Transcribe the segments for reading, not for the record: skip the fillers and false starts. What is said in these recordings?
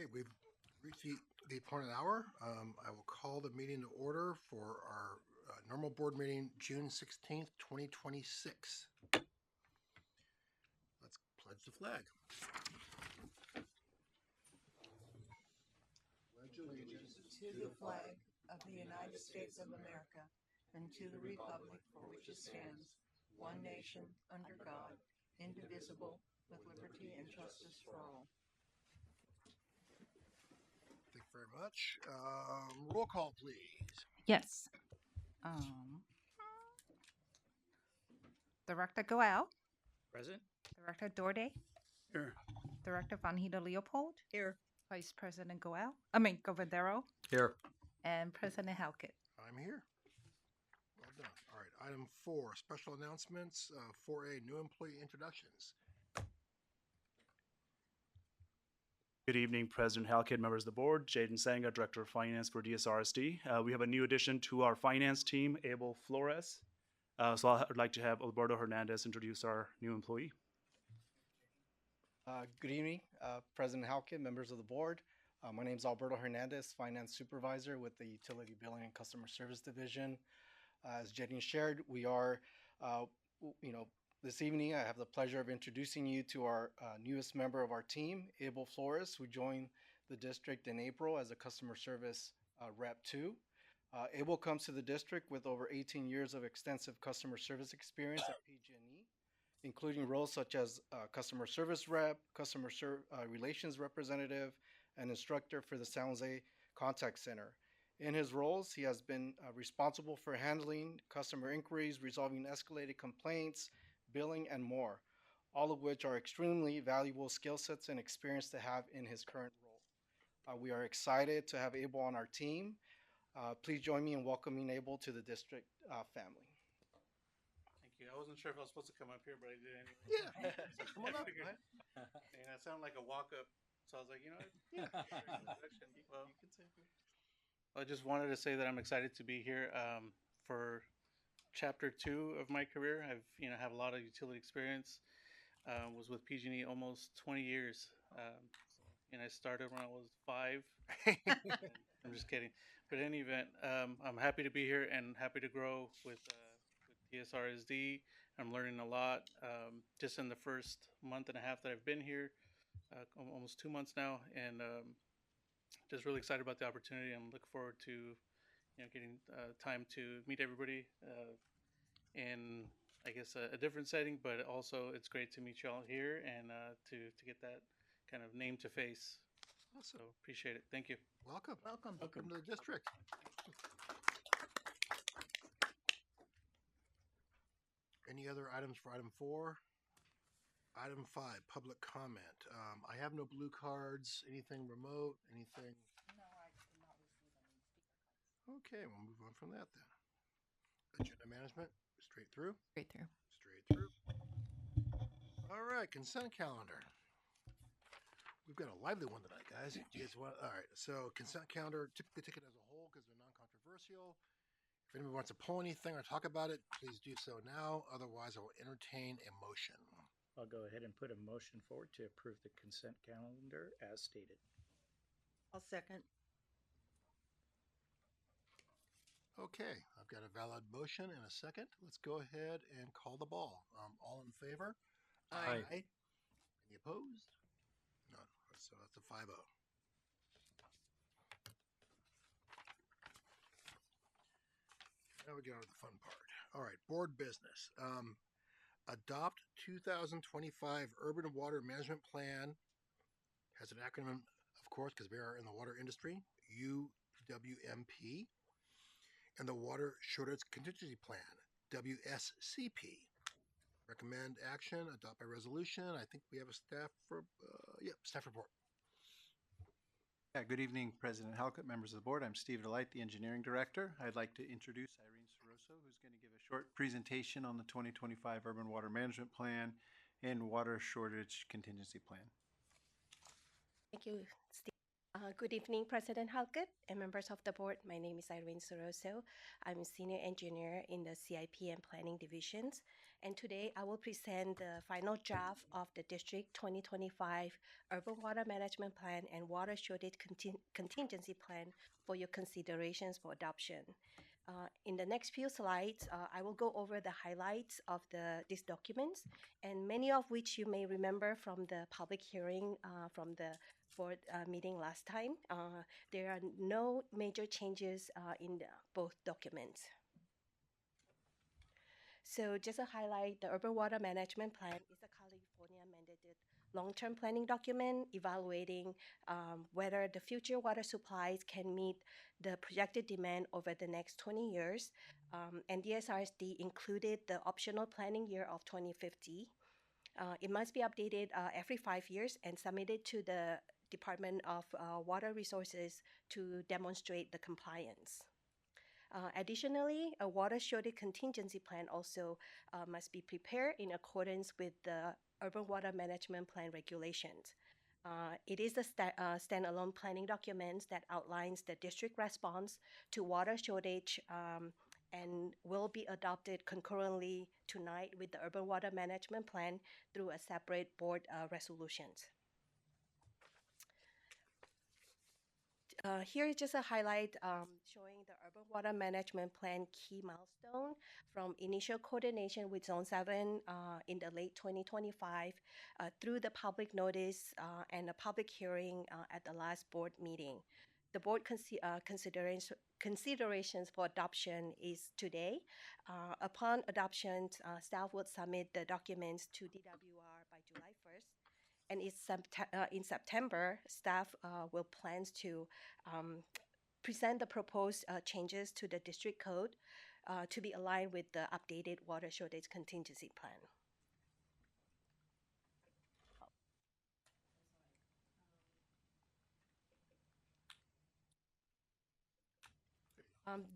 Okay, we've reached the appointed hour. I will call the meeting to order for our normal board meeting, June 16th, 2026. Let's pledge the flag. Pledge allegiance to the flag of the United States of America and to the republic for which it stands, one nation, under God, indivisible, with liberty and justice for all. Thank you very much. Roll call, please. Yes. Director Goel, Present. Director Dougherty, Here. Director Vanhida Leopold, Here. Vice President Governero, Here. and President Halkett. I'm here. Well done. All right, item 4, special announcements. 4A, new employee introductions. Good evening, President Halkett, members of the board. Jaden Sanga, Director of Finance for DSRSD. We have a new addition to our finance team, Abel Flores. So I'd like to have Alberto Hernandez introduce our new employee. Good evening, President Halkett, members of the board. My name is Alberto Hernandez, Finance Supervisor with the Utility Billing and Customer Service Division. As Jaden shared, we are, this evening I have the pleasure of introducing you to our newest member of our team, Abel Flores, who joined the district in April as a Customer Service Rep 2. Abel comes to the district with over 18 years of extensive customer service experience at PG&E, including roles such as customer service rep, customer relations representative, and instructor for the San Jose Contact Center. In his roles, he has been responsible for handling customer inquiries, resolving escalated complaints, billing, and more, all of which are extremely valuable skill sets and experience to have in his current role. We are excited to have Abel on our team. Please join me in welcoming Abel to the district family. Thank you. I wasn't sure if I was supposed to come up here, but I did anyway. Yeah, so come on up. And that sounded like a walk-up, so I was like, Yeah. Well, I just wanted to say that I'm excited to be here for chapter 2 of my career. I've have a lot of utility experience. Was with PG&E almost 20 years, and I started when I was 5. I'm just kidding. But in any event, I'm happy to be here and happy to grow with DSRSD. I'm learning a lot. Just in the first month and a half that I've been here, almost 2 months now, and just really excited about the opportunity. I'm looking forward to getting time to meet everybody in I guess a different setting, but also it's great to meet you all here and to get that kind of name to face. Awesome. So appreciate it. Thank you. Welcome. Welcome. Welcome to the district. Any other items for item 4? Item 5, public comment. I have no blue cards. Anything remote? Anything? No, I did not receive any speaker cards. Okay, we'll move on from that then. Agenda management, straight through. Straight through. Straight through. All right, consent calendar. We've got a lively one tonight, guys. All right, so consent calendar, typically take it as a whole because they're non-controversial. If anybody wants to pull anything or talk about it, please do so now. Otherwise, I will entertain a motion. I'll go ahead and put a motion forward to approve the consent calendar as stated. I'll second. Okay, I've got a valid motion and a second. Let's go ahead and call the ball. All in favor? Aye. Any opposed? None. So that's a 5-0. Now we get on to the fun part. All right, board business. Adopt 2025 Urban Water Management Plan. Has an acronym, of course, because we are in the water industry, UWMP. And the Water Shortage Contingency Plan, WSCP. Recommend action, adopt by resolution. I think we have a staff report. Yeah, good evening, President Halkett, members of the board. I'm Steve Delight, the Engineering Director. I'd like to introduce Irene Soroso, who's going to give a short presentation on the 2025 Urban Water Management Plan and Water Shortage Contingency Plan. Thank you, Steve. Good evening, President Halkett and members of the board. My name is Irene Soroso. I'm a senior engineer in the CIP and Planning divisions. And today I will present the final draft of the District 2025 Urban Water Management Plan and Water Shortage Contingency Plan for your considerations for adoption. In the next few slides, I will go over the highlights of these documents, and many of which you may remember from the public hearing from the board meeting last time. There are no major changes in both documents. So just to highlight, the Urban Water Management Plan is a California mandated long-term planning document evaluating whether the future water supplies can meet the projected demand over the next 20 years. And DSRSD included the optional planning year of 2050. It must be updated every 5 years and submitted to the Department of Water Resources to demonstrate the compliance. Additionally, a water shortage contingency plan also must be prepared in accordance with the Urban Water Management Plan regulations. It is a standalone planning document that outlines the district response to water shortage and will be adopted concurrently tonight with the Urban Water Management Plan through a separate board resolutions. Here is just a highlight showing the Urban Water Management Plan key milestone from initial coordination with Zone 7 in the late 2025 through the public notice and a public hearing at the last board meeting. The board considerations for adoption is today. Upon adoption, staff will submit the documents to DWR by July 1st. And in September, staff will plan to present the proposed changes to the district code to be aligned with the updated water shortage contingency plan.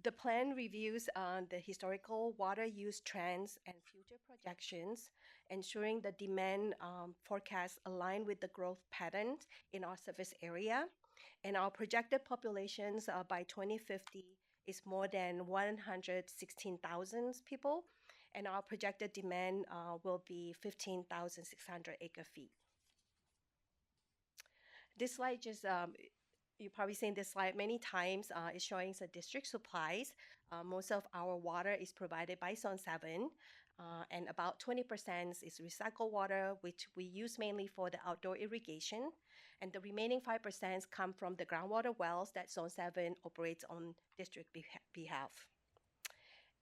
The plan reviews the historical water use trends and future projections, ensuring the demand forecasts align with the growth patterns in our service area. And our projected populations by 2050 is more than 116,000 people, and our projected demand will be 15,600 acre-feet. This slide just you've probably seen this slide many times. It's showing the district supplies. Most of our water is provided by Zone 7, and about 20% is recycled water, which we use mainly for the outdoor irrigation. And the remaining 5% come from the groundwater wells that Zone 7 operates on district behalf.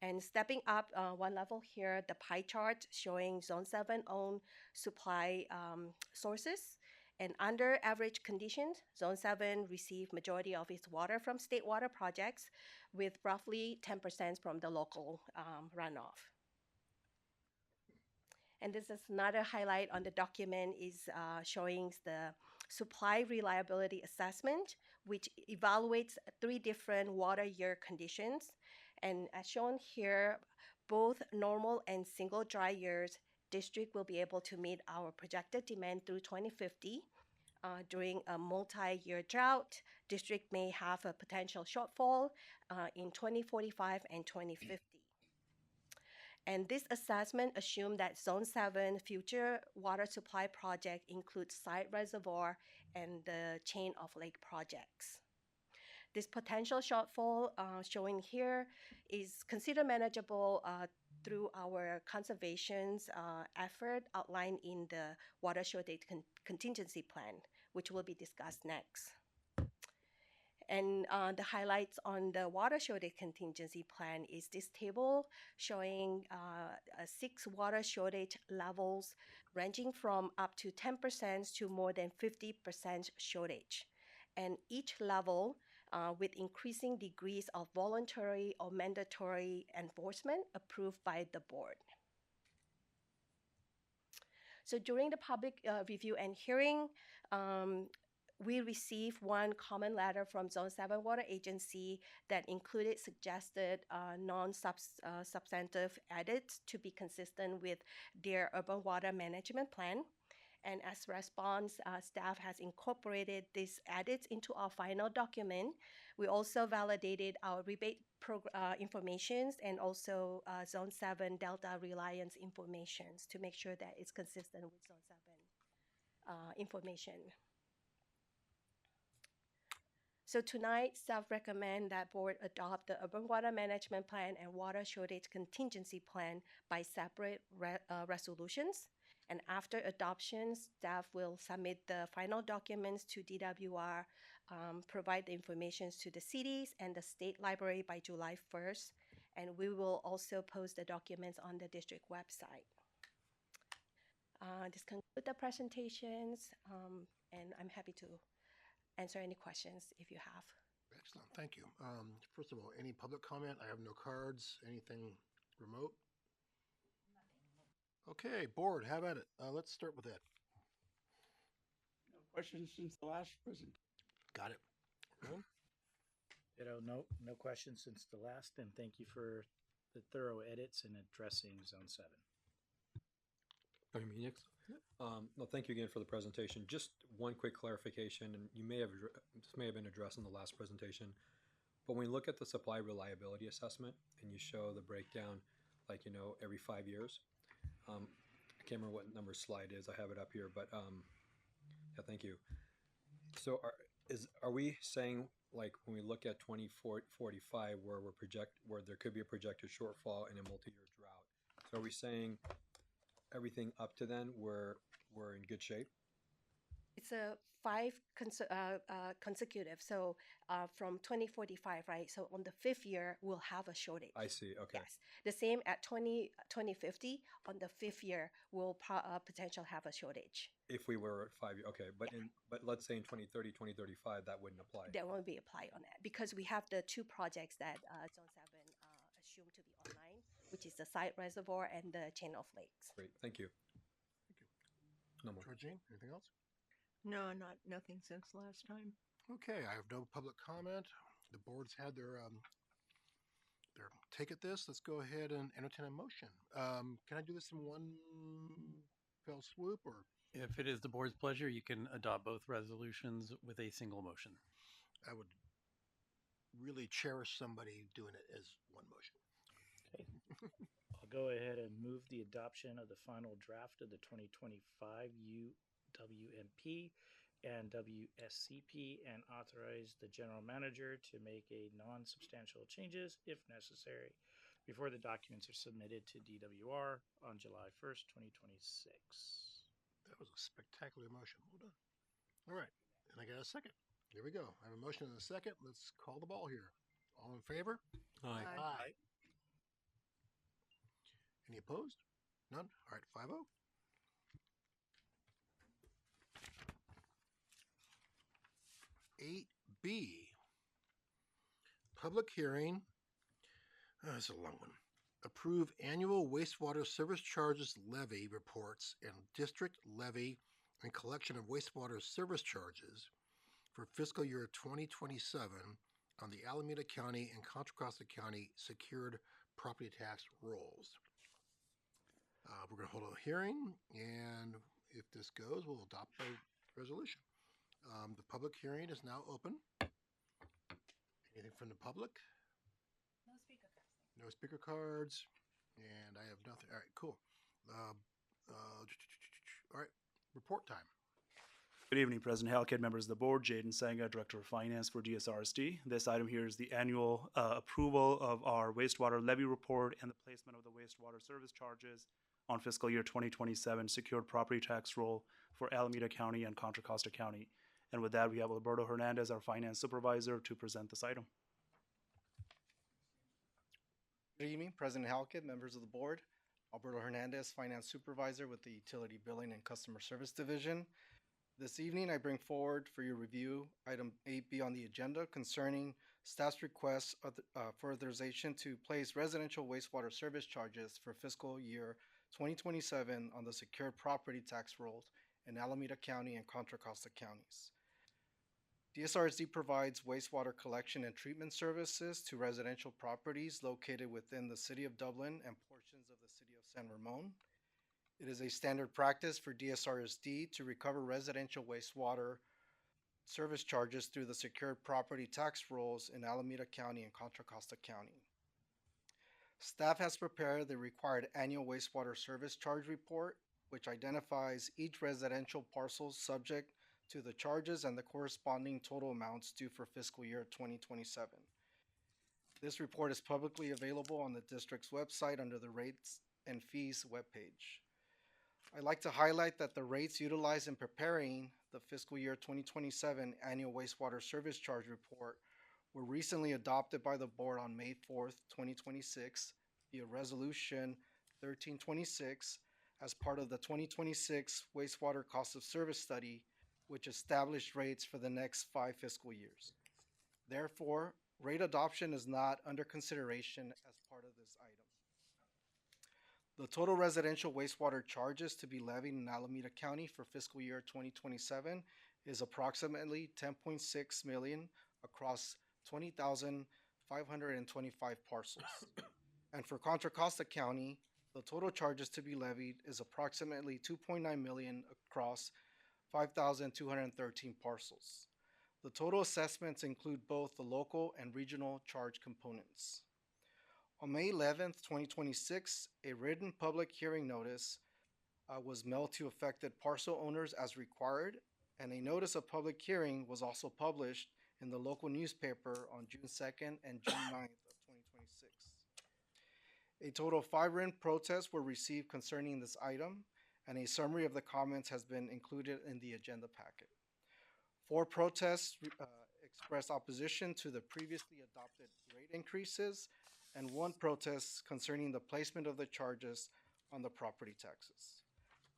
And stepping up one level here, the pie chart showing Zone 7 owned supply sources. And under average conditions, Zone 7 received majority of its water from state water projects, with roughly 10% from the local runoff. And this is another highlight on the document is showing the supply reliability assessment, which evaluates 3 different water year conditions. And as shown here, both normal and single dry years, district will be able to meet our projected demand through 2050. During a multi-year drought, district may have a potential shortfall in 2045 and 2050. And this assessment assumed that Zone 7 future water supply project includes site reservoir and the chain of lake projects. This potential shortfall showing here is considered manageable through our conservation effort outlined in the water shortage contingency plan, which will be discussed next. And the highlights on the water shortage contingency plan is this table showing 6 water shortage levels ranging from up to 10% to more than 50% shortage. And each level with increasing degrees of voluntary or mandatory enforcement approved by the board. So during the public review and hearing, we received one comment letter from Zone 7 Water Agency that included suggested non-substantive edits to be consistent with their urban water management plan. And as response, staff has incorporated these edits into our final document. We also validated our rebate informations and also Zone 7 Delta Reliance informations to make sure that it's consistent with Zone 7 information. So tonight, staff recommend that board adopt the Urban Water Management Plan and Water Shortage Contingency Plan by separate resolutions. And after adoption, staff will submit the final documents to DWR, provide the information to the cities and the state library by July 1st. And we will also post the documents on the district website. This concludes the presentations, and I'm happy to answer any questions if you have. Excellent, thank you. First of all, any public comment? I have no cards. Anything remote? Okay, board, how about it? Let's start with that. No questions since the last presentation. Got it. Ron? No questions since the last, and thank you for the thorough edits and addressing Zone 7. Dr. Munix? No, thank you again for the presentation. Just one quick clarification, and this may have been addressed in the last presentation, but when you look at the supply reliability assessment and you show the breakdown, like, every 5 years, I can't remember what number slide is. I have it up here, but yeah, thank you. So are we saying, like, when we look at 2045, where there could be a projected shortfall in a multi-year drought, so are we saying everything up to then we're in good shape? It's a 5 consecutive. So from 2045, right? So on the 5th year, we'll have a shortage. I see. Okay. Yes. The same at 2050. On the 5th year, we'll potentially have a shortage. If we were at 5 years, okay. But but let's say in 2030, 2035, that wouldn't apply. That won't be applied on that because we have the 2 projects that Zone 7 assumed to be online, which is the site reservoir and the chain of lakes. Great. Thank you. Thank you. No more. Georgine, anything else? No, nothing since last time. Okay, I have no public comment. The board's had their take at this. Let's go ahead and entertain a motion. Can I do this in one fell swoop, or? If it is the board's pleasure, you can adopt both resolutions with a single motion. I would really cherish somebody doing it as one motion. Okay. I'll go ahead and move the adoption of the final draft of the 2025 UWMP and WSCP and authorize the general manager to make a non-substantial changes if necessary before the documents are submitted to DWR on July 1st, 2026. That was a spectacular motion. Well done. All right, and I got a second. Here we go. I have a motion and a second. Let's call the ball here. All in favor? Aye. Aye. Any opposed? None? All right, 5-0. B, public hearing. That's a long one. Approve annual wastewater service charges levy reports and district levy and collection of wastewater service charges for fiscal year 2027 on the Alameda County and Contra Costa County secured property tax rolls. We're going to hold a hearing, and if this goes, we'll adopt a resolution. The public hearing is now open. Anything from the public? No speaker cards. No speaker cards, and I have nothing. All right, cool. All right, report time. Good evening, President Halkett, members of the board. Jaden Sanga, Director of Finance for DSRSD. This item here is the annual approval of our wastewater levy report and the placement of the wastewater service charges on fiscal year 2027 secured property tax roll for Alameda County and Contra Costa County. And with that, we have Alberto Hernandez, our Finance Supervisor, to present this item. Good evening, President Halkett, members of the board. Alberto Hernandez, Finance Supervisor with the Utility Billing and Customer Service Division. This evening, I bring forward for your review item 8B on the agenda concerning staff's request for authorization to place residential wastewater service charges for fiscal year 2027 on the secured property tax rolls in Alameda County and Contra Costa counties. DSRSD provides wastewater collection and treatment services to residential properties located within the City of Dublin and portions of the City of San Ramon. It is a standard practice for DSRSD to recover residential wastewater service charges through the secured property tax rolls in Alameda County and Contra Costa County. Staff has prepared the required annual wastewater service charge report, which identifies each residential parcel subject to the charges and the corresponding total amounts due for fiscal year 2027. This report is publicly available on the district's website under the Rates and Fees webpage. I'd like to highlight that the rates utilized in preparing the fiscal year 2027 annual wastewater service charge report were recently adopted by the board on May 4th, 2026 via Resolution 1326 as part of the 2026 wastewater cost of service study, which established rates for the next 5 fiscal years. Therefore, rate adoption is not under consideration as part of this item. The total residential wastewater charges to be levied in Alameda County for fiscal year 2027 is approximately $10.6 million across 20,525 parcels. And for Contra Costa County, the total charges to be levied is approximately $2.9 million across 5,213 parcels. The total assessments include both the local and regional charge components. On May 11th, 2026, a written public hearing notice was mailed to affected parcel owners as required, and a notice of public hearing was also published in the local newspaper on June 2nd and June 9th of 2026. A total of 5 written protests were received concerning this item, and a summary of the comments has been included in the agenda packet. 4 protests expressed opposition to the previously adopted rate increases, and 1 protest concerning the placement of the charges on the property taxes.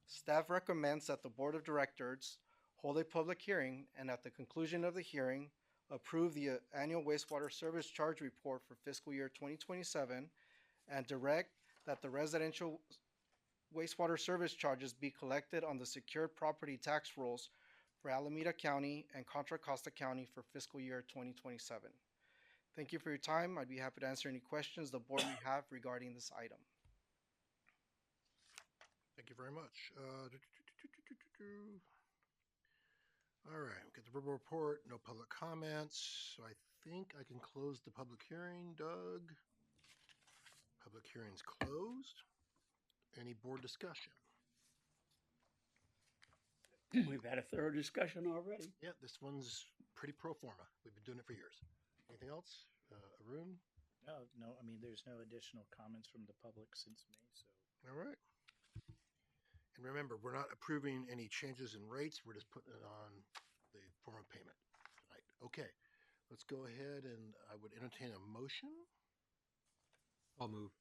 Staff recommends that the Board of Directors hold a public hearing and at the conclusion of the hearing, approve the annual wastewater service charge report for fiscal year 2027 and direct that the residential wastewater service charges be collected on the secured property tax rolls for Alameda County and Contra Costa County for fiscal year 2027. Thank you for your time. I'd be happy to answer any questions the board may have regarding this item. Thank you very much. All right, we got the verbal report, no public comments. So I think I can close the public hearing, Doug. Public hearing's closed. Any board discussion? We've had a thorough discussion already. Yeah, this one's pretty pro forma. We've been doing it for years. Anything else? Arun? No, I mean, there's no additional comments from the public since May, so. All right. And remember, we're not approving any changes in rates. We're just putting it on the form of payment tonight. Okay, let's go ahead and I would entertain a motion. I'll move.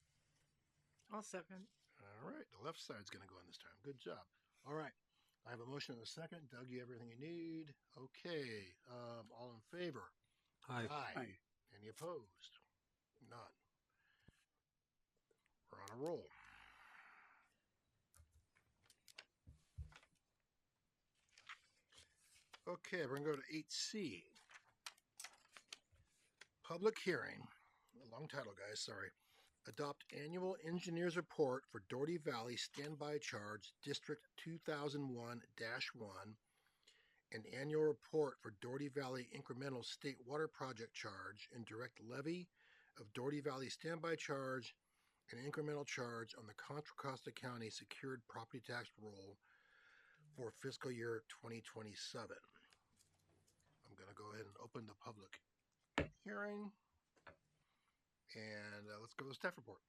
I'll second. All right, the left side's going to go in this time. Good job. All right, I have a motion and a second. Doug, you have everything you need. Okay, all in favor? Aye. Aye. Any opposed? None. We're on a roll. Okay, we're going to go to 8C. Public hearing. Long title, guys, sorry. Adopt annual engineer's report for Dougherty Valley Standby Charge District 2001-1 and annual report for Dougherty Valley Incremental State Water Project Charge and direct levy of Dougherty Valley Standby Charge and incremental charge on the Contra Costa County Secured Property Tax Roll for fiscal year 2027. I'm going to go ahead and open the public hearing. And let's go to the staff report.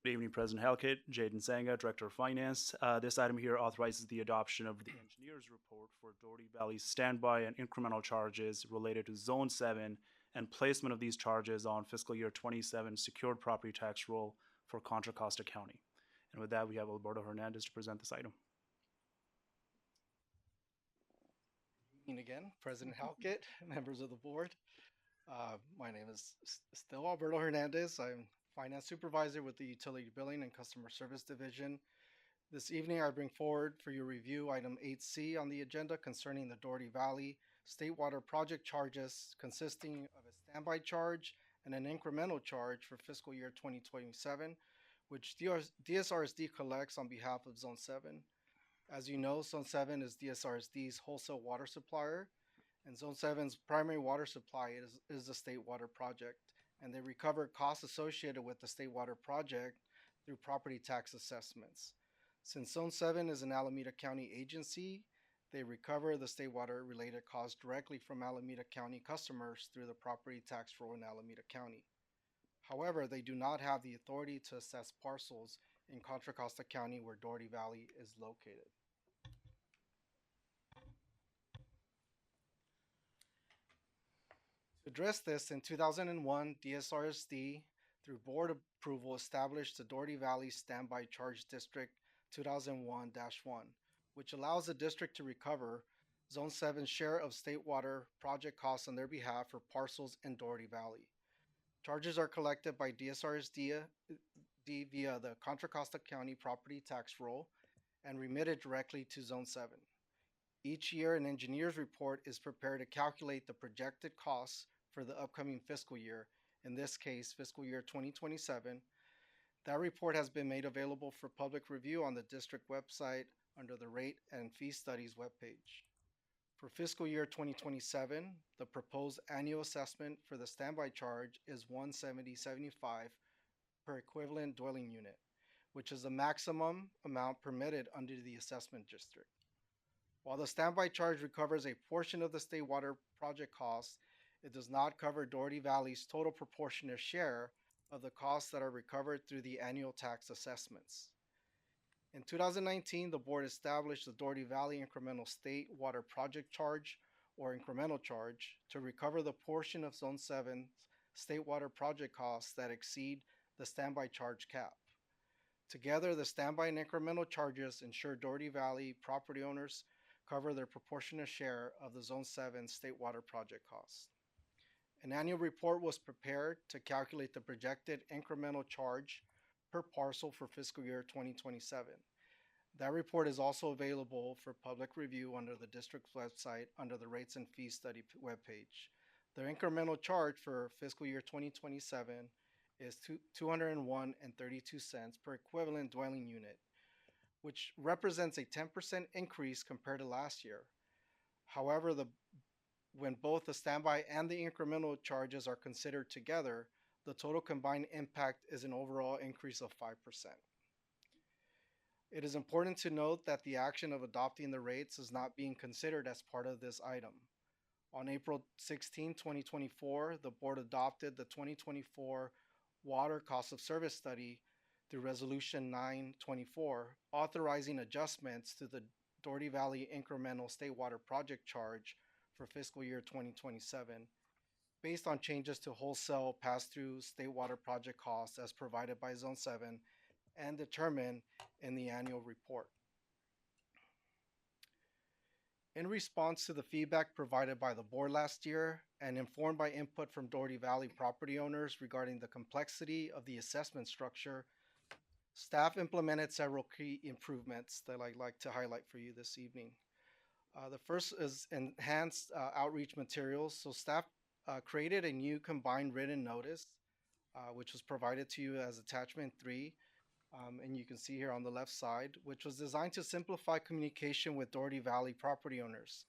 Good evening, President Halkett, Jaden Sanga, Director of Finance. This item here authorizes the adoption of the engineer's report for Dougherty Valley standby and incremental charges related to Zone 7 and placement of these charges on fiscal year 27 secured property tax roll for Contra Costa County. And with that, we have Alberto Hernandez to present this item. And again, President Halkett, members of the board. My name is still Alberto Hernandez. I'm Finance Supervisor with the Utility Billing and Customer Service Division. This evening, I bring forward for your review item 8C on the agenda concerning the Dougherty Valley State Water Project charges consisting of a standby charge and an incremental charge for fiscal year 2027, which DSRSD collects on behalf of Zone 7. As you know, Zone 7 is DSRSD's wholesale water supplier, and Zone 7's primary water supply is the State Water Project, and they recover costs associated with the State Water Project through property tax assessments. Since Zone 7 is an Alameda County agency, they recover the State Water related costs directly from Alameda County customers through the property tax roll in Alameda County. However, they do not have the authority to assess parcels in Contra Costa County where Dougherty Valley is located. To address this, in 2001, DSRSD, through board approval, established the Dougherty Valley Standby Charge District 2001-1, which allows the district to recover Zone 7's share of State Water project costs on their behalf for parcels in Dougherty Valley. Charges are collected by DSRSD via the Contra Costa County property tax roll and remitted directly to Zone 7. Each year, an engineer's report is prepared to calculate the projected costs for the upcoming fiscal year, in this case, fiscal year 2027. That report has been made available for public review on the district website under the Rate and Fee Studies webpage. For fiscal year 2027, the proposed annual assessment for the standby charge is $170.75 per equivalent dwelling unit, which is the maximum amount permitted under the assessment district. While the standby charge recovers a portion of the State Water project costs, it does not cover Dougherty Valley's total proportionate share of the costs that are recovered through the annual tax assessments. In 2019, the board established the Dougherty Valley Incremental State Water Project Charge, or incremental charge, to recover the portion of Zone 7's State Water project costs that exceed the standby charge cap. Together, the standby and incremental charges ensure Dougherty Valley property owners cover their proportionate share of the Zone 7 State Water project costs. An annual report was prepared to calculate the projected incremental charge per parcel for fiscal year 2027. That report is also available for public review under the district's website under the Rates and Fees Study webpage. The incremental charge for fiscal year 2027 is $201.32 per equivalent dwelling unit, which represents a 10% increase compared to last year. However, when both the standby and the incremental charges are considered together, the total combined impact is an overall increase of 5%. It is important to note that the action of adopting the rates is not being considered as part of this item. On April 16, 2024, the board adopted the 2024 Water Cost of Service Study through Resolution 924, authorizing adjustments to the Dougherty Valley Incremental State Water Project Charge for fiscal year 2027, based on changes to wholesale pass-through State Water project costs as provided by Zone 7 and determined in the annual report. In response to the feedback provided by the board last year and informed by input from Dougherty Valley property owners regarding the complexity of the assessment structure, staff implemented several key improvements that I'd like to highlight for you this evening. The first is enhanced outreach materials. So staff created a new combined written notice, which was provided to you as attachment 3. And you can see here on the left side, which was designed to simplify communication with Dougherty Valley property owners.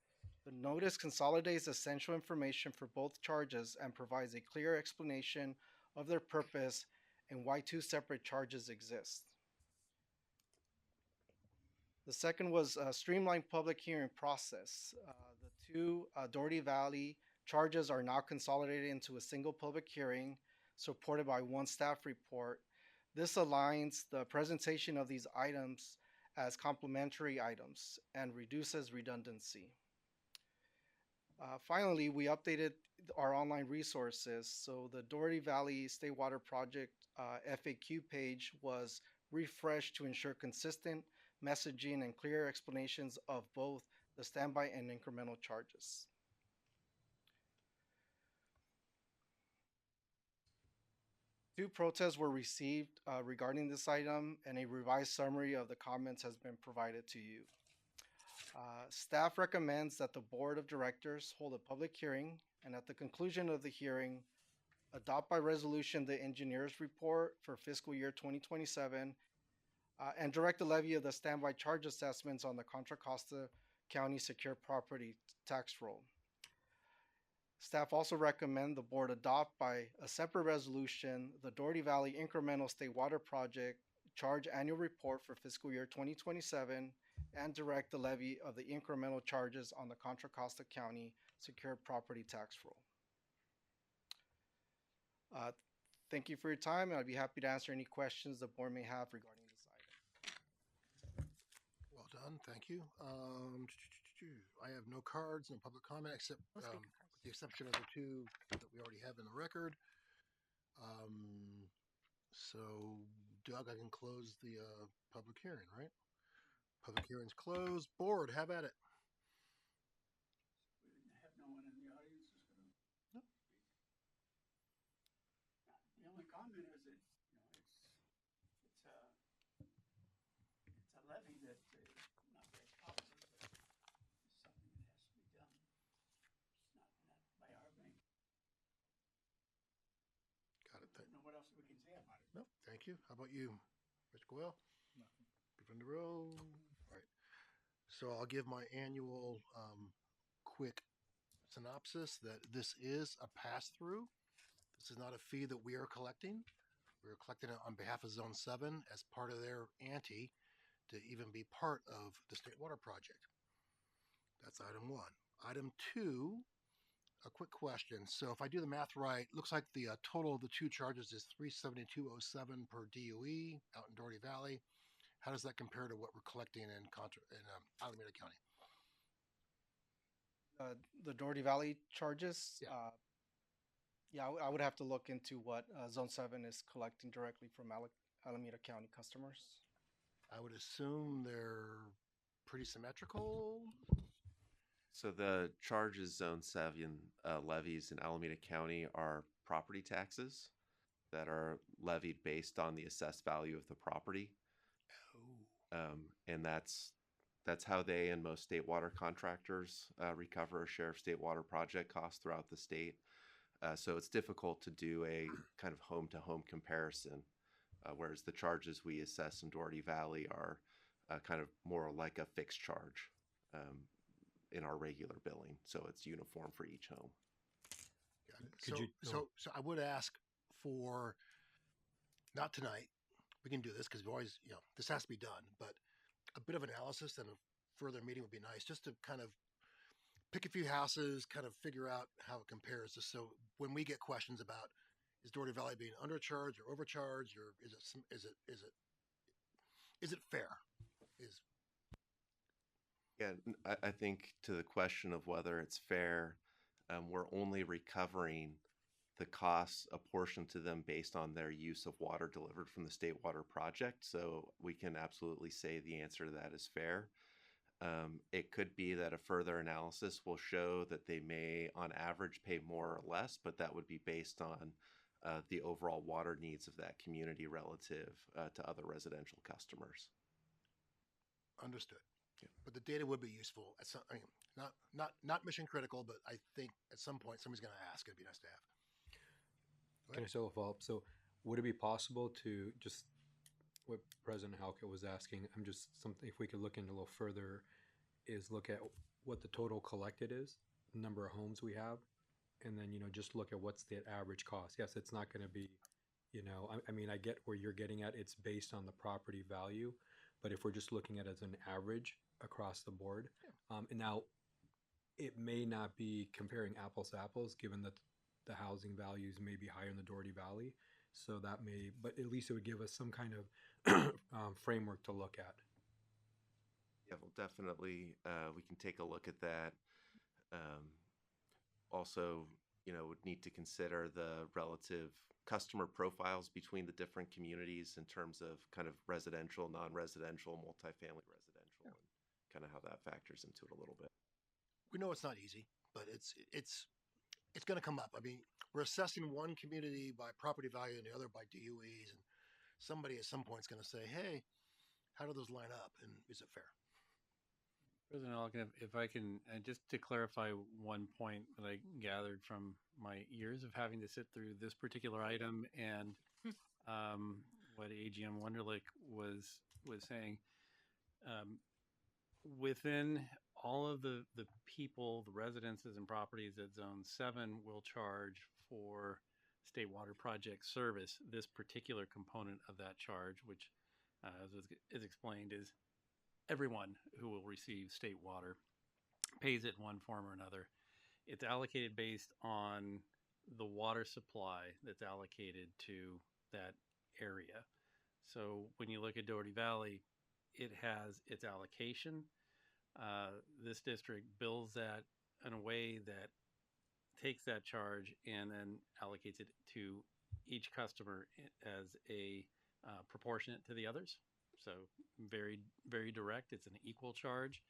The notice consolidates essential information for both charges and provides a clear explanation of their purpose and why two separate charges exist. The second was a streamlined public hearing process. The two Dougherty Valley charges are now consolidated into a single public hearing supported by one staff report. This aligns the presentation of these items as complementary items and reduces redundancy. Finally, we updated our online resources. So the Dougherty Valley State Water Project FAQ page was refreshed to ensure consistent messaging and clear explanations of both the standby and incremental charges. Two protests were received regarding this item, and a revised summary of the comments has been provided to you. Staff recommends that the Board of Directors hold a public hearing, and at the conclusion of the hearing, adopt by resolution the engineer's report for fiscal year 2027, and direct the levy of the standby charge assessments on the Contra Costa County Secure Property Tax Roll. Staff also recommend the board adopt by a separate resolution the Dougherty Valley Incremental State Water Project Charge Annual Report for fiscal year 2027 and direct the levy of the incremental charges on the Contra Costa County Secured Property Tax Roll. Thank you for your time, and I'd be happy to answer any questions the board may have regarding this item. Well done, thank you. I have no cards, no public comment, except with the exception of the two that we already have in the record. So, Doug, I can close the public hearing, right? Public hearing's closed. Board, have at it. We have no one in the audience who's going to. The only comment is that it's a levy that not very popular, but it's something that has to be done. It's not by our bank. Got it. I don't know what else we can say about it. No, thank you. How about you, Mr. Goyle? Nothing. From the row. All right. So I'll give my annual quick synopsis that this is a pass-through. This is not a fee that we are collecting. We're collecting it on behalf of Zone 7 as part of their ante to even be part of the State Water Project. That's item one. Item two, a quick question. So if I do the math right, looks like the total of the two charges is $372.07 per DOE out in Dougherty Valley. How does that compare to what we're collecting in Alameda County? The Dougherty Valley charges, I would have to look into what Zone 7 is collecting directly from Alameda County customers. I would assume they're pretty symmetrical. So the charges Zone 7 levies in Alameda County are property taxes that are levied based on the assessed value of the property. And that's how they and most state water contractors recover a share of state water project costs throughout the state. So it's difficult to do a kind of home-to-home comparison, whereas the charges we assess in Dougherty Valley are kind of more like a fixed charge in our regular billing. So it's uniform for each home. Got it. So I would ask for, not tonight, we can do this because we always, this has to be done, but a bit of analysis and a further meeting would be nice, just to kind of pick a few houses, kind of figure out how it compares. Just so when we get questions about is Dougherty Valley being undercharged or overcharged, or is it fair? I think to the question of whether it's fair, we're only recovering the costs apportioned to them based on their use of water delivered from the State Water Project. So we can absolutely say the answer to that is fair. It could be that a further analysis will show that they may, on average, pay more or less, but that would be based on the overall water needs of that community relative to other residential customers. Understood. Yeah. But the data would be useful at some, not mission critical, but I think at some point somebody's going to ask. It'd be nice to have. Can I still follow up? So would it be possible to just, what President Halkett was asking, something, if we could look into a little further, is look at what the total collected is, the number of homes we have, and then, just look at what's the average cost. Yes, it's not going to be, I get where you're getting at. It's based on the property value, but if we're just looking at it as an average across the board, and now it may not be comparing apples to apples, given that the housing values may be higher in the Dougherty Valley. So that may, but at least it would give us some kind of framework to look at. Yeah, well, definitely, we can take a look at that. Also, would need to consider the relative customer profiles between the different communities in terms of kind of residential, non-residential, multifamily residential, and kind of how that factors into it a little bit. We know it's not easy, but it's going to come up. I mean, we're assessing one community by property value and the other by DUEs, and somebody at some point is going to say, hey, how do those line up, and is it fair? President Alkin, if I can, just to clarify one point that I gathered from my years of having to sit through this particular item and what AGM Wunderlich was saying, um, within all of the people, the residences and properties at Zone 7 will charge for state water project service. This particular component of that charge, which as is explained, is everyone who will receive state water pays it in one form or another. It's allocated based on the water supply that's allocated to that area. So when you look at Dougherty Valley, it has its allocation. This district bills that in a way that takes that charge and then allocates it to each customer as a proportionate to the others. So very, very direct. It's an equal charge.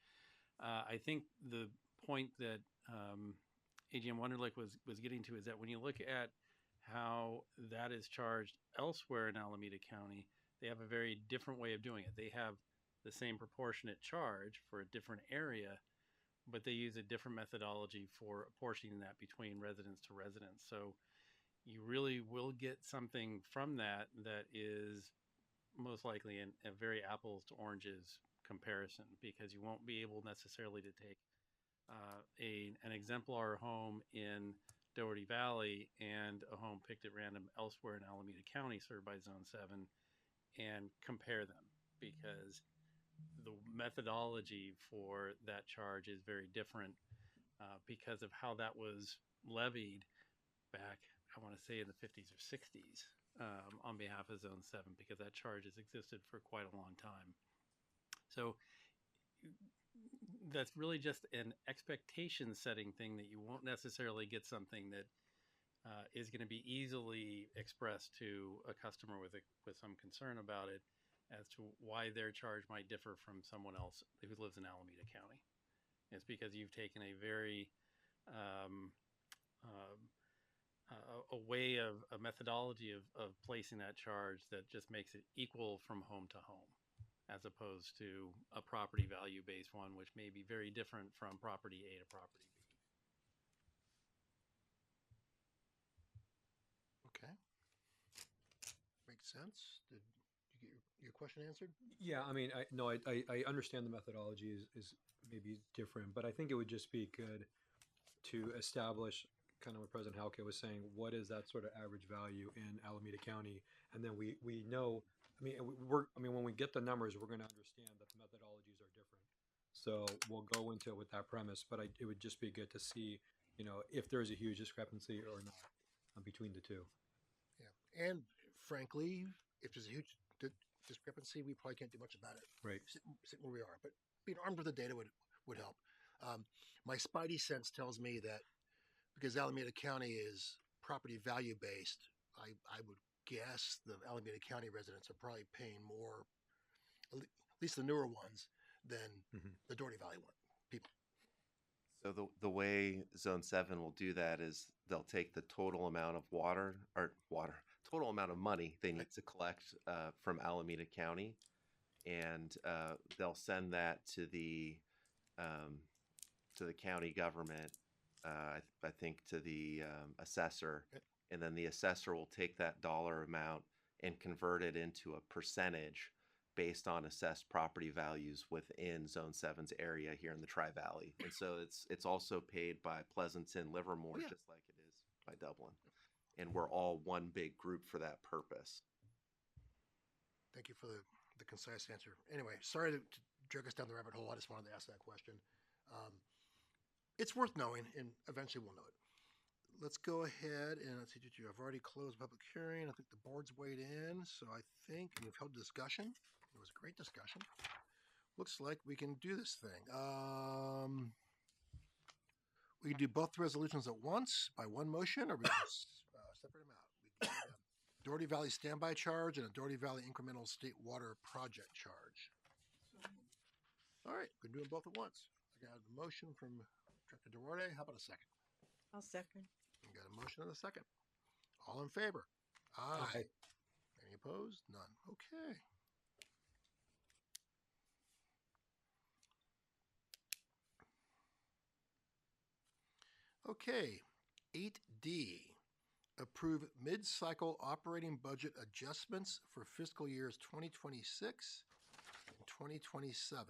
I think the point that AGM Wunderlich was getting to is that when you look at how that is charged elsewhere in Alameda County, they have a very different way of doing it. They have the same proportionate charge for a different area, but they use a different methodology for apportioning that between residence to residence. So you really will get something from that that is most likely a very apples to oranges comparison, because you won't be able necessarily to take an exemplar home in Dougherty Valley and a home picked at random elsewhere in Alameda County served by Zone 7 and compare them, because the methodology for that charge is very different because of how that was levied back, I want to say, in the 50s or 60s on behalf of Zone 7, because that charge has existed for quite a long time. So that's really just an expectation setting thing, that you won't necessarily get something that is going to be easily expressed to a customer with some concern about it as to why their charge might differ from someone else who lives in Alameda County. It's because you've taken a very a way of a methodology of placing that charge that just makes it equal from home to home, as opposed to a property value based one, which may be very different from property A to property B. Okay. Makes sense. Did you get your question answered? Yeah, I mean, I understand the methodology is maybe different, but I think it would just be good to establish kind of what President Halke was saying. What is that sort of average value in Alameda County? And then we know. When we get the numbers, we're going to understand that the methodologies are different. So we'll go into it with that premise. But it would just be good to see, if there is a huge discrepancy or not between the two. Yeah, and frankly, if there's a huge discrepancy, we probably can't do much about it. Right. Sit where we are. But being armed with the data would help. My spidey sense tells me that because Alameda County is property value based, I would guess the Alameda County residents are probably paying more, at least the newer ones, than the Dougherty Valley people. So the way Zone 7 will do that is they'll take the total amount of total amount of money they need to collect from Alameda County, and they'll send that to the county government, I think to the assessor, and then the assessor will take that dollar amount and convert it into a percentage based on assessed property values within Zone 7's area here in the Tri-Valley. And so it's also paid by Pleasanton, Livermore, just like it is by Dublin. And we're all one big group for that purpose. Thank you for the concise answer. Anyway, sorry to drag us down the rabbit hole. I just wanted to ask that question. It's worth knowing, and eventually we'll know it. Let's go ahead and let's see. I've already closed public hearing. I think the board's weighed in, so I think we've held discussion. It was a great discussion. Looks like we can do this thing. We can do both resolutions at once by one motion, or we can separate them out. We can do a Dougherty Valley standby charge and a Dougherty Valley incremental state water project charge. All right, we can do them both at once. I got a motion from Director Duarte. How about a second? I'll second. We got a motion and a second. All in favor? Aye. Any opposed? None. Okay. Okay, 8D, approve mid-cycle operating budget adjustments for fiscal years 2026 and 2027.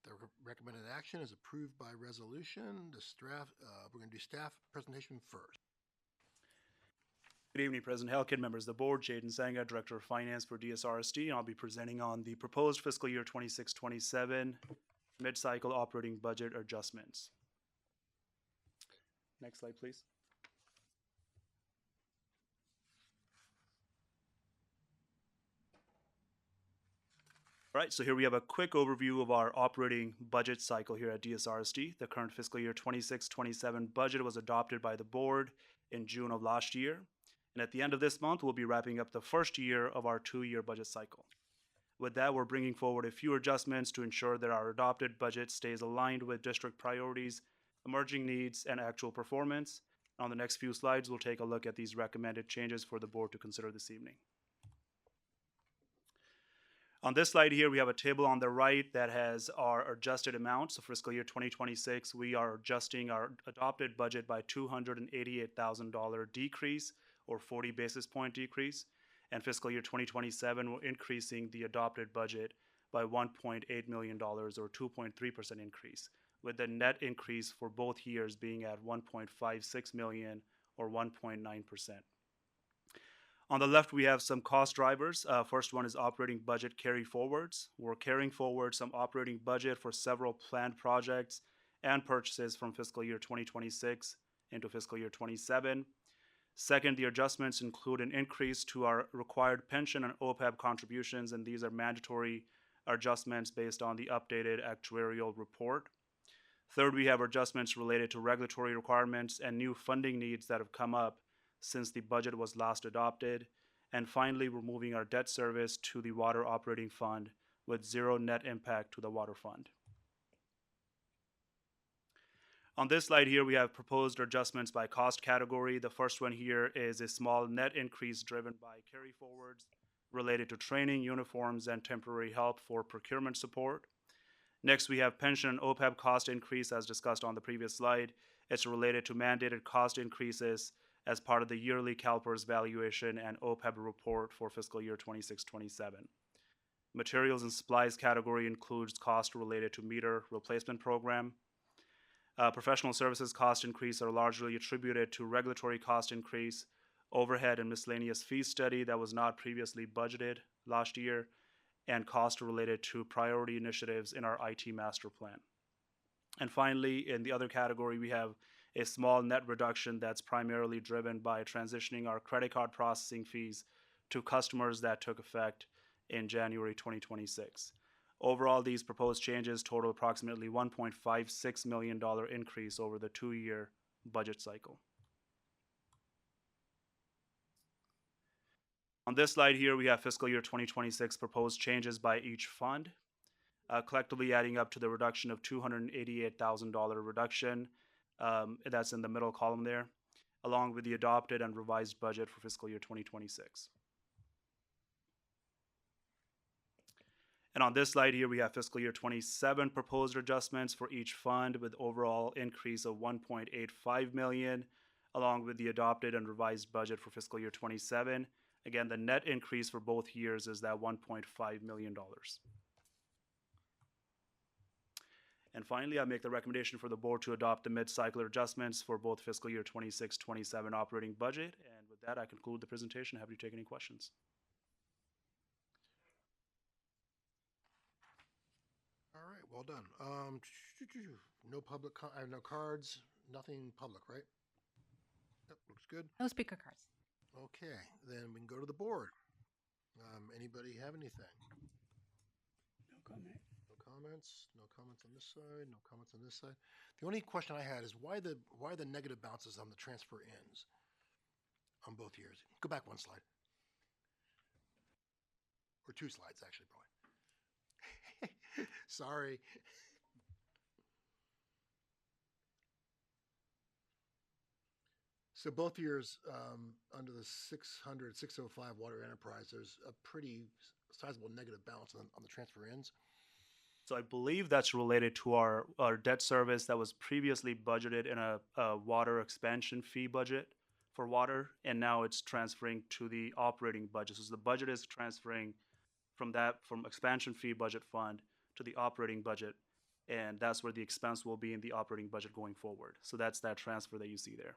The recommended action is approved by resolution. We're going to do staff presentation first. Good evening, President Halkett, members of the board. Jaden Sanga, Director of Finance for DSRSD, and I'll be presenting on the proposed fiscal year 26-27 mid-cycle operating budget adjustments. Next slide, please. All right, so here we have a quick overview of our operating budget cycle here at DSRSD. The current fiscal year 26-27 budget was adopted by the board in June of last year. And at the end of this month, we'll be wrapping up the first year of our 2-year budget cycle. With that, we're bringing forward a few adjustments to ensure that our adopted budget stays aligned with district priorities, emerging needs, and actual performance. On the next few slides, we'll take a look at these recommended changes for the board to consider this evening. On this slide here, we have a table on the right that has our adjusted amounts. So fiscal year 2026, we are adjusting our adopted budget by $288,000 decrease, or 40 basis point decrease. And fiscal year 2027, we're increasing the adopted budget by $1.8 million, or 2.3% increase, with the net increase for both years being at $1.56 million, or 1.9%. On the left, we have some cost drivers. First one is operating budget carry forwards. We're carrying forward some operating budget for several planned projects and purchases from fiscal year 2026 into fiscal year 27. Second, the adjustments include an increase to our required pension and OPEB contributions, and these are mandatory adjustments based on the updated actuarial report. Third, we have adjustments related to regulatory requirements and new funding needs that have come up since the budget was last adopted. And finally, we're moving our debt service to the water operating fund with zero net impact to the water fund. On this slide here, we have proposed adjustments by cost category. The first one here is a small net increase driven by carry forwards related to training, uniforms, and temporary help for procurement support. Next, we have pension and OPEB cost increase as discussed on the previous slide. It's related to mandated cost increases as part of the yearly CalPERS valuation and OPEB report for fiscal year 26-27. Materials and supplies category includes cost related to meter replacement program. Professional services cost increase are largely attributed to regulatory cost increase, overhead and miscellaneous fee study that was not previously budgeted last year, and cost related to priority initiatives in our IT master plan. And finally, in the other category, we have a small net reduction that's primarily driven by transitioning our credit card processing fees to customers that took effect in January 2026. Overall, these proposed changes total approximately $1.56 million increase over the 2-year budget cycle. On this slide here, we have fiscal year 2026 proposed changes by each fund, collectively adding up to the reduction of $288,000 reduction. That's in the middle column there, along with the adopted and revised budget for fiscal year 2026. And on this slide here, we have fiscal year 27 proposed adjustments for each fund with overall increase of $1.85 million, along with the adopted and revised budget for fiscal year 27. Again, the net increase for both years is that $1.5 million. And finally, I make the recommendation for the board to adopt the mid-cycle adjustments for both fiscal year 26-27 operating budget. And with that, I conclude the presentation. Happy to take any questions. All right, well done. No public, I have no cards, nothing public, right? Yep, looks good. No speaker cards. Okay, then we can go to the board. Anybody have anything? No comment. No comments. No comments on this side. No comments on this side. The only question I had is why the negative bounces on the transfer ends on both years? Go back one slide, or 2 slides actually, probably. Sorry. So both years, under the 605 water enterprise, there's a pretty sizable negative balance on the transfer ends. So I believe that's related to our debt service that was previously budgeted in a water expansion fee budget for water, and now it's transferring to the operating budget. So the budget is transferring from expansion fee budget fund to the operating budget, and that's where the expense will be in the operating budget going forward. So that's that transfer that you see there.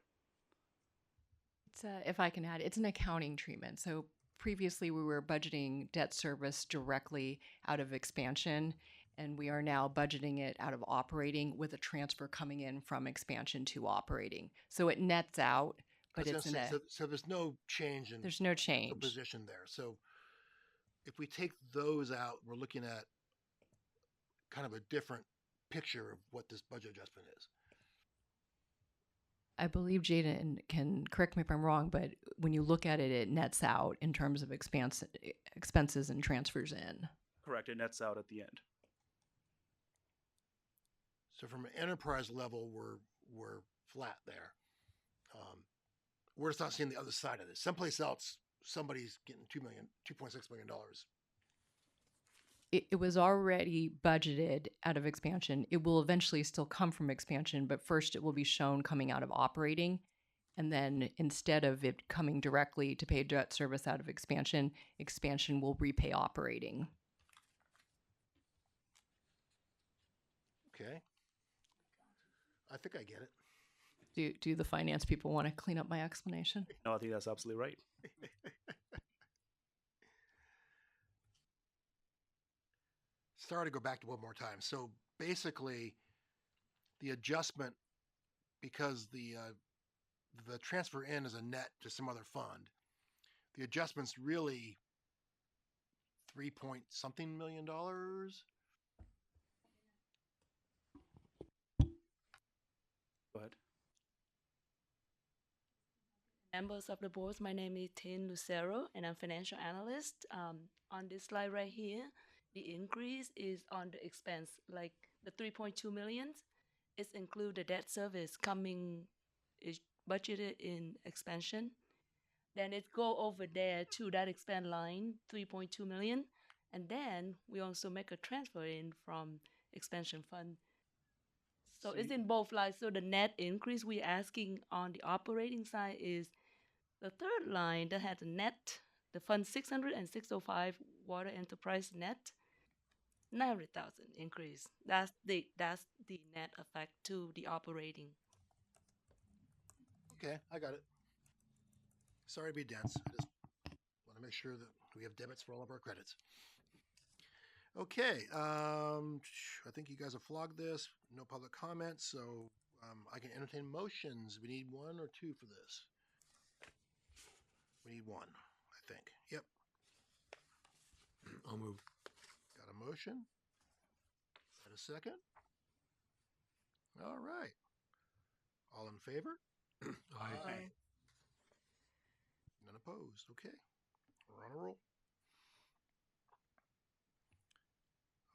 It's if I can add, it's an accounting treatment. So previously we were budgeting debt service directly out of expansion, and we are now budgeting it out of operating with a transfer coming in from expansion to operating. So it nets out, but it's in a, so there's no change in there's no the change. position there. So if we take those out, we're looking at kind of a different picture of what this budget adjustment is. I believe Jaden can correct me if I'm wrong, but when you look at it, it nets out in terms of expenses and transfers in. Correct. It nets out at the end. So from an enterprise level, we're flat there. We're just not seeing the other side of this. Someplace else, somebody's getting $2.6 million. It was already budgeted out of expansion. It will eventually still come from expansion, but first it will be shown coming out of operating. And then instead of it coming directly to pay debt service out of expansion, expansion will repay operating. Okay. I think I get it. Do the finance people want to clean up my explanation? No, I think that's absolutely right. Sorry to go back to one more time. So basically, the adjustment, because the transfer in is a net to some other fund, the adjustment's really $3-point-something million. Go ahead. Members of the board, my name is Tin Lucero, and I'm financial analyst. On this slide right here, the increase is on the expense, like the 3.2 million. It's include the debt service coming, is budgeted in expansion. Then it go over there to that expand line, 3.2 million. And then we also make a transfer in from expansion fund. So it's in both lines. So the net increase we're asking on the operating side is the third line that had a net, the fund 600 and 605 water enterprise net, 900,000 increase. That's the net effect to the operating. Okay, I got it. Sorry to be dense. I just want to make sure that we have debits for all of our credits. Okay, I think you guys have flogged this. No public comments, so I can entertain motions. We need one or two for this. We need one, I think. Yep. I'll move. Got a motion? Got a second? All right. All in favor? Aye. None opposed. Okay. We're on a roll.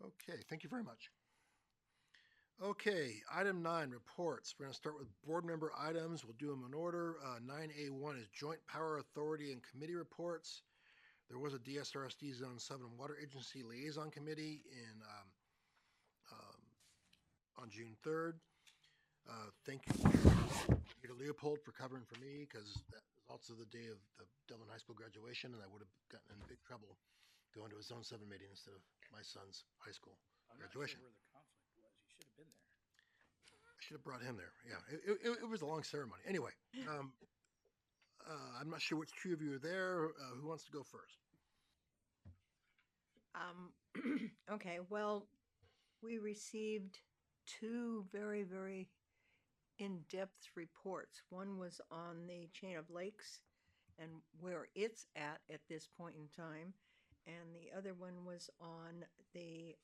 Okay, thank you very much. Okay, item 9, reports. We're going to start with board member items. We'll do them in order. 9A1 is Joint Power Authority and Committee reports. There was a DSRSD Zone 7 Water Agency Liaison Committee on June 3rd. Thank you, Peter Leopold, for covering for me, because that was also the day of the Dublin High School graduation, and I would have gotten in big trouble going to a Zone 7 meeting instead of my son's high school graduation. I'm not sure where the conflict was. You should have been there. I should have brought him there. Yeah, it was a long ceremony. Anyway, I'm not sure which two of you are there. Who wants to go first? Okay, well, we received two very, very in-depth reports. One was on the chain of lakes and where it's at this point in time, and the other one was on the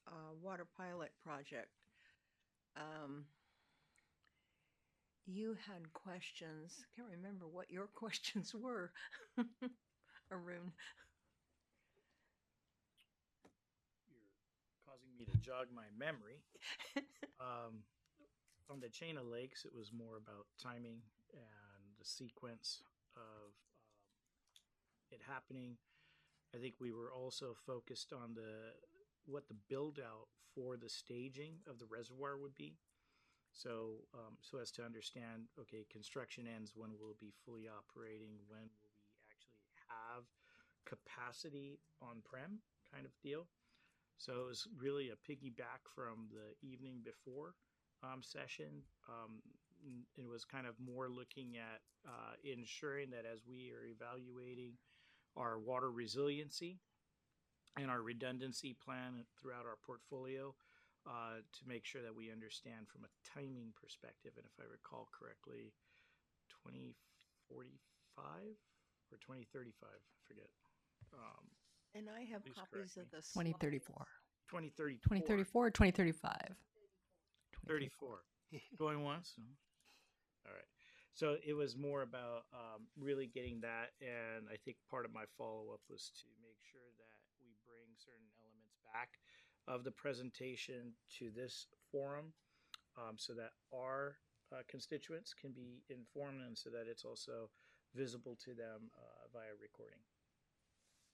water pilot project. You had questions. Can't remember what your questions were, Arun. You're causing me to jog my memory. On the chain of lakes, it was more about timing and the sequence of it happening. I think we were also focused on what the build out for the staging of the reservoir would be. So, so as to understand, okay, construction ends, when will it be fully operating? When will we actually have capacity on-prem kind of deal? So it was really a piggyback from the evening before session. It was kind of more looking at ensuring that as we are evaluating our water resiliency and our redundancy plan throughout our portfolio, to make sure that we understand from a timing perspective, and if I recall correctly, 2045 or 2035, I forget. And I have Please copies of correct me. the 2034. 2034. 2034 or 2035? 34. Going once? All right. So it was more about really getting that, and I think part of my follow-up was to make sure that we bring certain elements back of the presentation to this forum, so that our constituents can be informed and so that it's also visible to them via recording.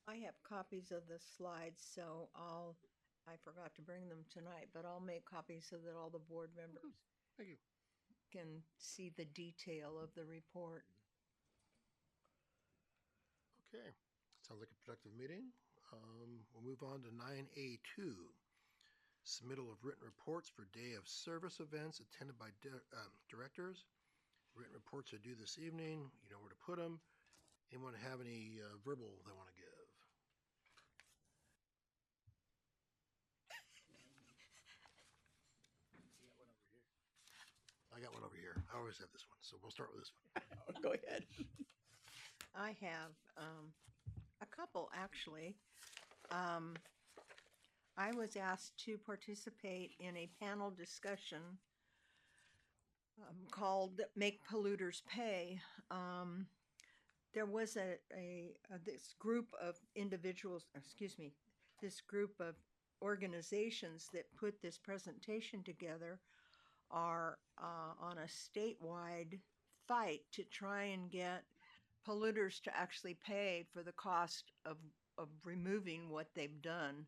I have copies of the slides, so I forgot to bring them tonight, but I'll make copies so that all the board members Thank you. can see the detail of the report. Okay. Sounds like a productive meeting. We'll move on to 9A2. Submittal of written reports for day of service events attended by directors. Written reports are due this evening. You know where to put them. Anyone have any verbal they want to give? I got one over here. I always have this one, so we'll start with this one. Go ahead. I have a couple, actually. I was asked to participate in a panel discussion called Make Polluters Pay. There was this group of individuals, this group of organizations that put this presentation together are on a statewide fight to try and get polluters to actually pay for the cost of removing what they've done.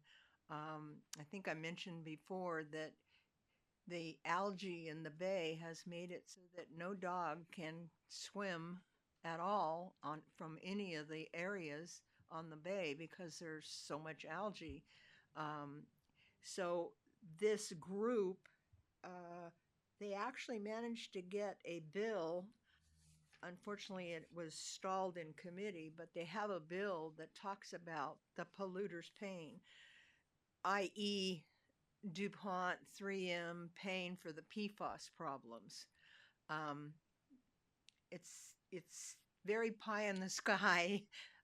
I think I mentioned before that the algae in the bay has made it so that no dog can swim at all from any of the areas on the bay because there's so much algae. So this group, they actually managed to get a bill. Unfortunately, it was stalled in committee, but they have a bill that talks about the polluters paying, i.e., DuPont, 3M paying for the PFAS problems. It's very pie in the sky,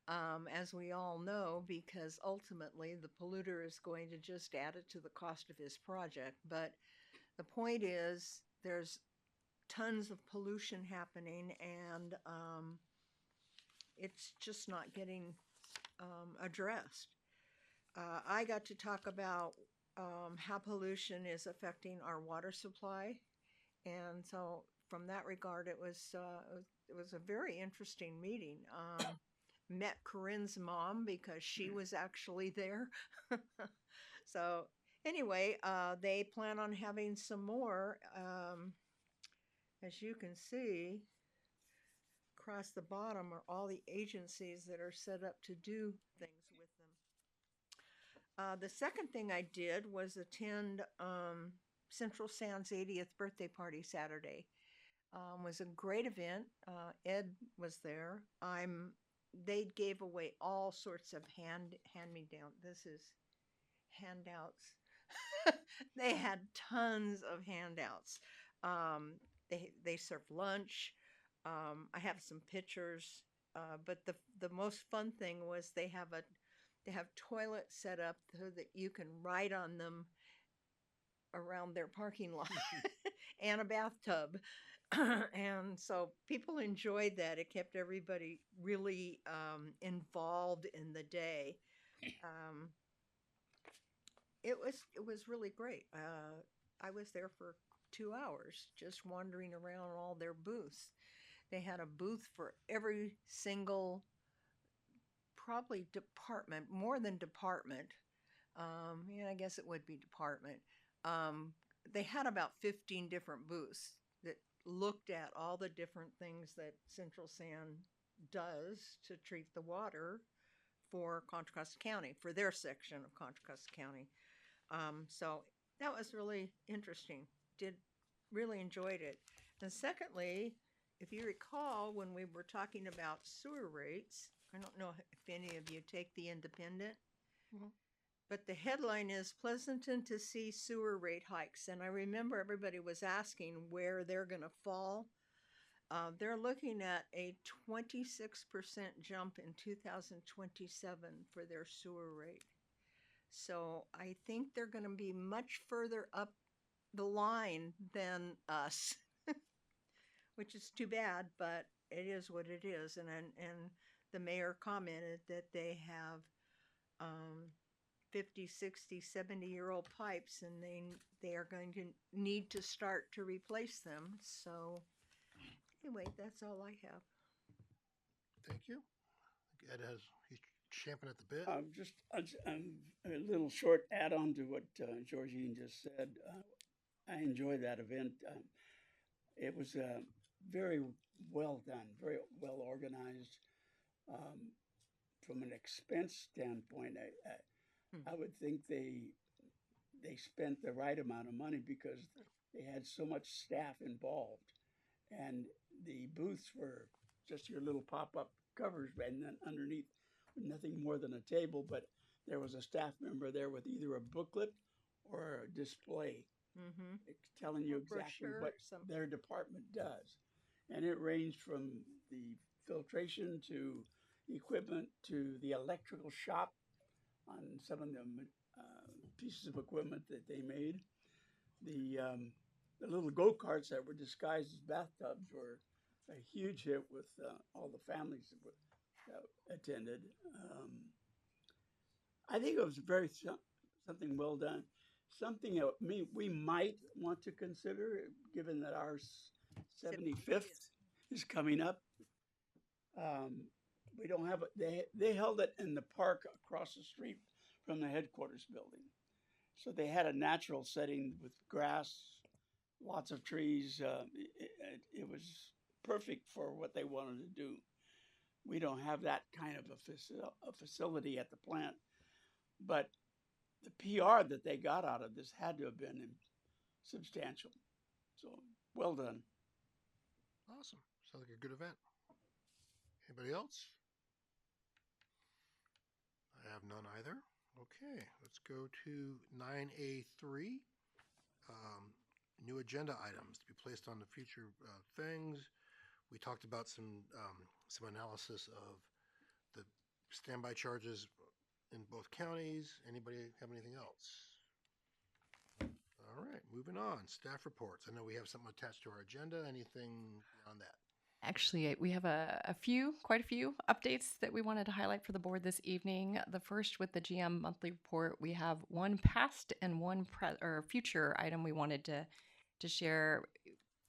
as we all know, because ultimately the polluter is going to just add it to the cost of his project. But the point is, there's tons of pollution happening, and it's just not getting addressed. I got to talk about how pollution is affecting our water supply, and so from that regard, it was a very interesting meeting. Met Corinne's mom because she was actually there. So anyway, they plan on having some more. As you can see, across the bottom are all the agencies that are set up to do things with them. The second thing I did was attend Central Sands' 80th birthday party Saturday. Was a great event. Ed was there. They gave away all sorts of hand-me-down. This is handouts. They had tons of handouts. They served lunch. I have some pictures. But the most fun thing was they have toilets set up so that you can ride on them around their parking lot and a bathtub. And so people enjoyed that. It kept everybody really involved in the day. It was really great. I was there for 2 hours just wandering around all their booths. They had a booth for every single, probably department, more than department. Yeah, I guess it would be department. They had about 15 different booths that looked at all the different things that Central Sand does to treat the water for Contra Costa County, for their section of Contra Costa County. So that was really interesting. Did really enjoyed it. And secondly, if you recall, when we were talking about sewer rates, I don't know if any of you take the Independent, but the headline is Pleasanton to see sewer rate hikes. And I remember everybody was asking where they're going to fall. They're looking at a 26% jump in 2027 for their sewer rate. So I think they're going to be much further up the line than us, which is too bad, but it is what it is. And the mayor commented that they have 50, 60, 70-year-old pipes, and they are going to need to start to replace them. So anyway, that's all I have. Thank you. Ed he's champing at the bit. Just a little short add-on to what Georgine just said. I enjoyed that event. It was very well done, very well organized. From an expense standpoint, I would think they spent the right amount of money because they had so much staff involved, and the booths were just your little pop-up covers, and then underneath nothing more than a table, but there was a staff member there with either a booklet or a display telling you exactly what their department does. And it ranged from the filtration to equipment to the electrical shop on some of the pieces of equipment that they made. The little go-karts that were disguised as bathtubs were a huge hit with all the families that attended. I think it was something well done. Something that we might want to consider, given that our 75th is coming up. We don't have it. They held it in the park across the street from the headquarters building. So they had a natural setting with grass, lots of trees. It was perfect for what they wanted to do. We don't have that kind of a facility at the plant. But the PR that they got out of this had to have been substantial. So well done. Awesome. Sounds like a good event. Anybody else? I have none either. Okay, let's go to 9A3. New agenda items to be placed on the future things. We talked about some analysis of the standby charges in both counties. Anybody have anything else? All right, moving on. Staff reports. I know we have something attached to our agenda. Anything beyond that? Actually, we have quite a few updates that we wanted to highlight for the board this evening. The first, with the GM monthly report, we have one past and one future item we wanted to share.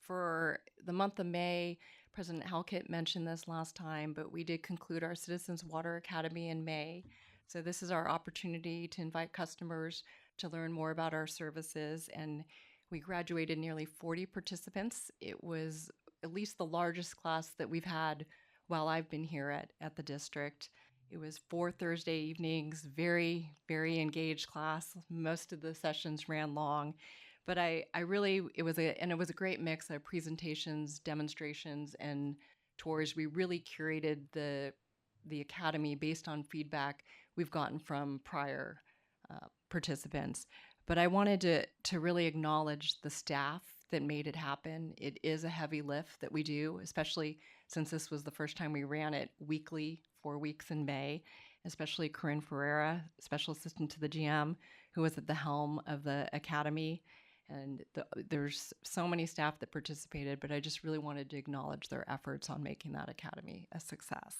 For the month of May, President Halkett mentioned this last time, but we did conclude our Citizens Water Academy in May. So this is our opportunity to invite customers to learn more about our services, and we graduated nearly 40 participants. It was at least the largest class that we've had while I've been here at the district. It was 4 Thursday evenings, very, very engaged class. Most of the sessions ran long, but it was a great mix of presentations, demonstrations, and tours. We really curated the academy based on feedback we've gotten from prior participants. But I wanted to really acknowledge the staff that made it happen. It is a heavy lift that we do, especially since this was the first time we ran it weekly, 4 weeks in May, especially Corinne Ferreira, special assistant to the GM, who was at the helm of the academy. And there's so many staff that participated, but I just really wanted to acknowledge their efforts on making that academy a success.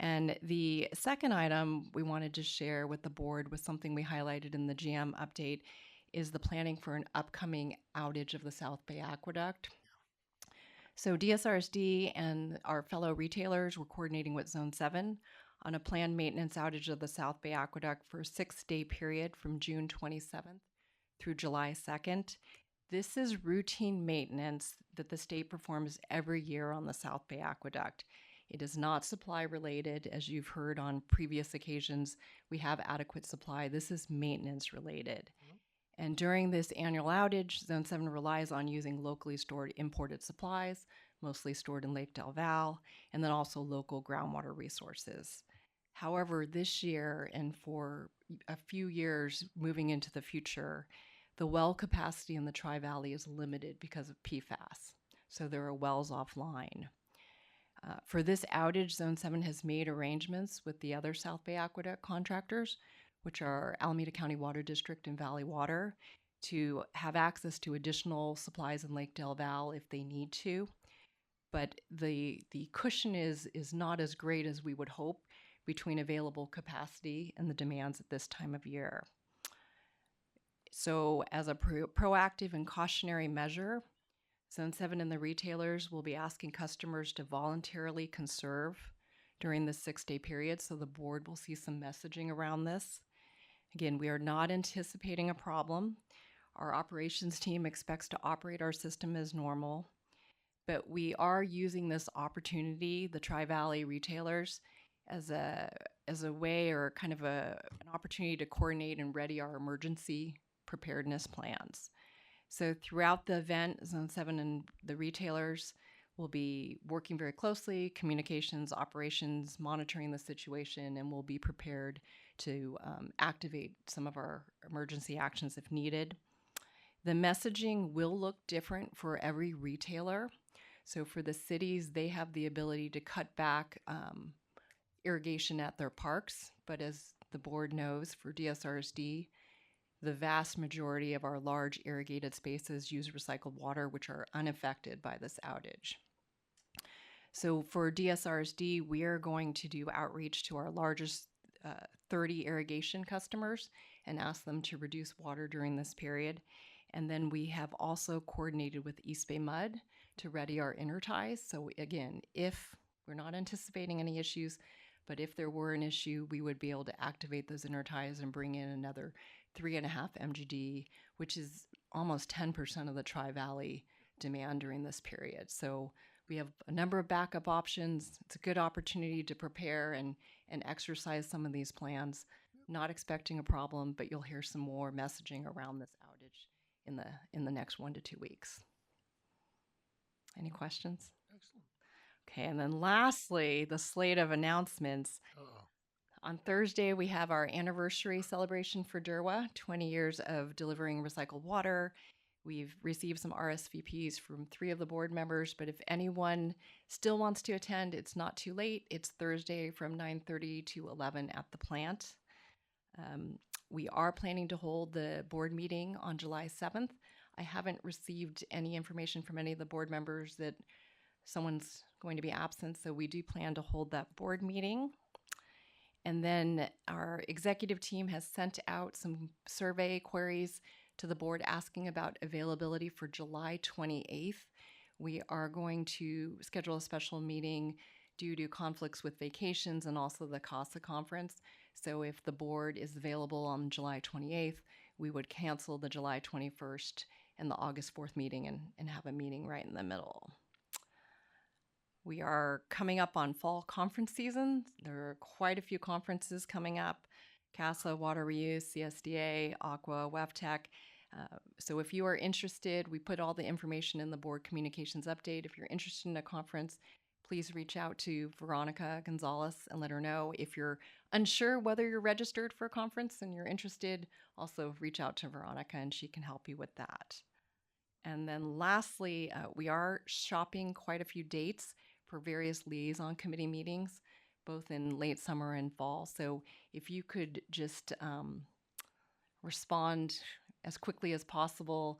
And the second item we wanted to share with the board was something we highlighted in the GM update, is the planning for an upcoming outage of the South Bay Aqueduct. So DSRSD and our fellow retailers were coordinating with Zone 7 on a planned maintenance outage of the South Bay Aqueduct for a 6-day period from June 27th through July 2nd. This is routine maintenance that the state performs every year on the South Bay Aqueduct. It is not supply related. As you've heard on previous occasions, we have adequate supply. This is maintenance related. And during this annual outage, Zone 7 relies on using locally stored imported supplies, mostly stored in Lake Del Val, and then also local groundwater resources. However, this year and for a few years moving into the future, the well capacity in the Tri-Valley is limited because of PFAS. So there are wells offline. For this outage, Zone 7 has made arrangements with the other South Bay Aqueduct contractors, which are Alameda County Water District and Valley Water, to have access to additional supplies in Lake Del Val if they need to. But the cushion is not as great as we would hope between available capacity and the demands at this time of year. So as a proactive and cautionary measure, Zone 7 and the retailers will be asking customers to voluntarily conserve during this 6-day period, so the board will see some messaging around this. Again, we are not anticipating a problem. Our operations team expects to operate our system as normal, but we are using this opportunity, the Tri-Valley retailers, as a way or kind of an opportunity to coordinate and ready our emergency preparedness plans. So throughout the event, Zone 7 and the retailers will be working very closely, communications, operations, monitoring the situation, and we'll be prepared to activate some of our emergency actions if needed. The messaging will look different for every retailer. So for the cities, they have the ability to cut back irrigation at their parks, but as the board knows, for DSRSD, the vast majority of our large irrigated spaces use recycled water, which are unaffected by this outage. So for DSRSD, we are going to do outreach to our largest 30 irrigation customers and ask them to reduce water during this period. And then we have also coordinated with East Bay Mud to ready our inner ties. So again, if we're not anticipating any issues, but if there were an issue, we would be able to activate those inner ties and bring in another 3.5 MGD, which is almost 10% of the Tri-Valley demand during this period. So we have a number of backup options. It's a good opportunity to prepare and exercise some of these plans. Not expecting a problem, but you'll hear some more messaging around this outage in the next 1 to 2 weeks. Any questions? Excellent. Okay, and then lastly, the slate of announcements. On Thursday, we have our anniversary celebration for DERWA, 20 years of delivering recycled water. We've received some RSVPs from 3 of the board members, but if anyone still wants to attend, it's not too late. It's Thursday from 9:30 to 11 at the plant. We are planning to hold the board meeting on July 7th. I haven't received any information from any of the board members that someone's going to be absent, so we do plan to hold that board meeting. And then our executive team has sent out some survey queries to the board asking about availability for July 28th. We are going to schedule a special meeting due to conflicts with vacations and also the CASA conference. So if the board is available on July 28th, we would cancel the July 21st and the August 4th meeting and have a meeting right in the middle. We are coming up on fall conference season. There are quite a few conferences coming up: CASA, Water Reuse, CSDA, Aqua, WEFTEC. So if you are interested, we put all the information in the board communications update. If you're interested in a conference, please reach out to Veronica Gonzalez and let her know. If you're unsure whether you're registered for a conference and you're interested, also reach out to Veronica and she can help you with that. And then lastly, we are shopping quite a few dates for various liaison committee meetings, both in late summer and fall. So if you could just respond as quickly as possible.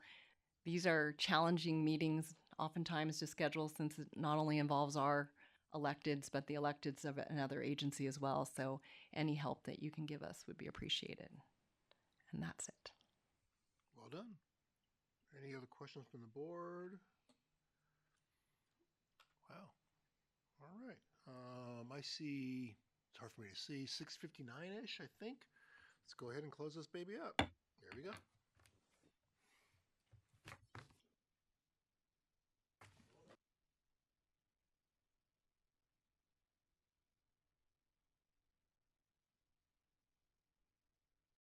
These are challenging meetings oftentimes to schedule, since it not only involves our electeds, but the electeds of another agency as well. So any help that you can give us would be appreciated. And that's it. Well done. Any other questions from the board? Wow. All right. I see hard for me to see. 6:59 ish, I think. Let's go ahead and close this baby up. There we go.